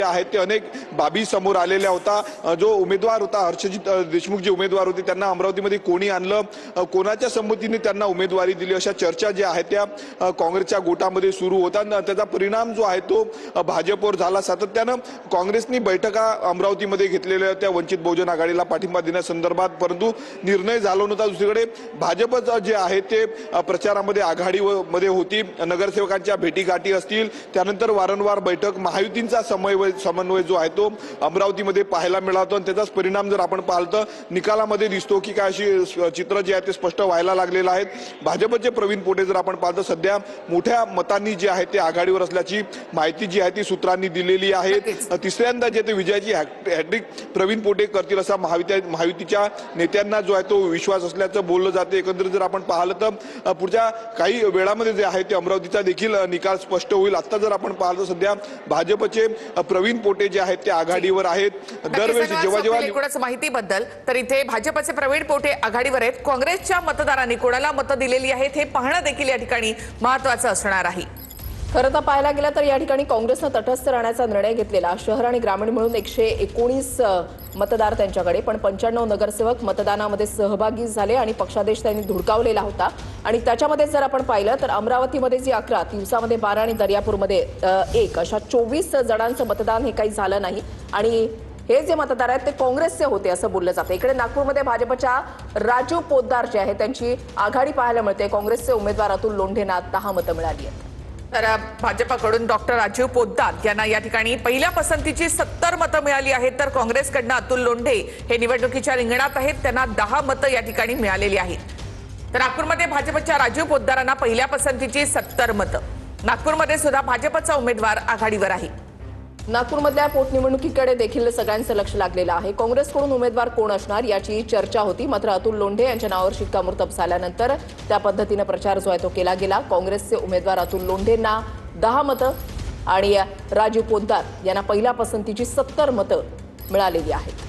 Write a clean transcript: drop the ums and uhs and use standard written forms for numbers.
आहेत ते अनेक बाबी समोर आलेल्या होता। जो उमेदवार होता हर्षजित देशमुख जे उमेदवार होते त्यांना अमरावतीमध्ये कोणी आणलं, कोणाच्या संमतीने त्यांना उमेदवारी दिली, अशा चर्चा ज्या आहेत त्या काँग्रेसच्या गोटामध्ये सुरू होतात। त्याचा परिणाम जो आहे तो भाजपवर झाला। सातत्यानं काँग्रेसनी बैठका अमरावतीमध्ये घेतलेल्या त्या वंचित बहुजन आघाडीला पाठिंबा देण्यासंदर्भात, परंतु निर्णय झाला नव्हता। दुसरीकडे भाजप जे आहे ते प्रचारामध्ये आघाडीमध्ये होती, नगरसेवकांच्या भेटीगाठी असतील, त्यानंतर वारंवार बैठक, महायुतींचा समन्वय जो आहे तो अमरावतीमध्ये पाहायला मिळाला आणि त्याचाच परिणाम जर आपण पाहिलं तर निकालामध्ये दिसतो की काय अशी चित्र जे आहे ते स्पष्ट व्हायला लागलेलं आहे। भाजपचे प्रवीण पोटे जर आपण पाहतो सध्या मोठ्या मतांनी जे आहे ते आघाडीवर असल्याची माहिती जी आहे ती सूत्रांनी दिलेली आहे। तिसऱ्यांदा जे ते विजयाची हॅट्रिक प्रवीण पोटे करतील असा महायुतीच्या नेत्यांना जो आहे तो विश्वास असल्याचं बोललं जाते। एकंदरीत जर आपण पाहिलं तर पुढच्या काही वेळामध्ये जे आहे ते अमरावतीचा देखील निकाल स्पष्ट होईल। आता जर आपण पाहिलं सध्या भाजपचे प्रवीण पोटे जे आहेत ते आघाडीवर आहेत। दरवेळी जेव्हा एकूणच माहितीबद्दल तर इथे भाजपचे प्रवीण पोटे आघाडीवर आहेत। काँग्रेसच्या मतदारांनी कोणाला मतं दिलेली आहेत हे पाहणं देखील या ठिकाणी महत्त्वाचं असणार आहे। खरं तर पाहायला गेलं तर या ठिकाणी काँग्रेसनं तटस्थ राहण्याचा निर्णय घेतलेला। शहर आणि ग्रामीण मिळून 119 मतदार त्यांच्याकडे, पण 95 नगरसेवक मतदानामध्ये सहभागी झाले आणि पक्षादेश त्यांनी धुडकावलेला होता। आणि त्याच्यामध्ये जर आपण पाहिलं तर अमरावतीमध्ये जी 11, तिवसामध्ये 12 आणि दर्यापूरमध्ये 1 अशा 24 जणांचं मतदान हे काही झालं नाही। आणि हे जे मतदार आहेत ते काँग्रेसचे होते असं बोललं जातं। इकडे नागपूरमध्ये भाजपच्या राजू पोद्दार जे आहे त्यांची आघाडी पाहायला मिळते। काँग्रेसचे उमेदवार अतुल लोंढेंना 10 मतं मिळाली आहेत। तर भाजपकडून डॉक्टर राजीव पोद्दार यांना या ठिकाणी पहिल्या पसंतीची 70 मतं मिळाली आहेत, तर काँग्रेसकडनं अतुल लोंढे हे निवडणुकीच्या रिंगणात आहेत, त्यांना 10 मतं या ठिकाणी मिळालेली आहेत। तर नागपूरमध्ये भाजपच्या राजीव पोद्दारांना पहिल्या पसंतीची 70 मतं। नागपूरमध्ये सुद्धा भाजपचा उमेदवार आघाडीवर आहे। नागपूरमधल्या पोटनिवडणुकीकडे देखील सगळ्यांचं लक्ष लागलेलं आहे। काँग्रेसकडून उमेदवार कोण असणार याची चर्चा होती, मात्र अतुल लोंढे यांच्या नावावर शिक्कामोर्तब झाल्यानंतर त्या पद्धतीने प्रचार जो आहे तो केला गेला। काँग्रेसचे उमेदवार अतुल लोंढेंना 10 मतं आणि राजीव पोद्दार यांना पहिल्या पसंतीची 70 मतं मिळालेली आहेत।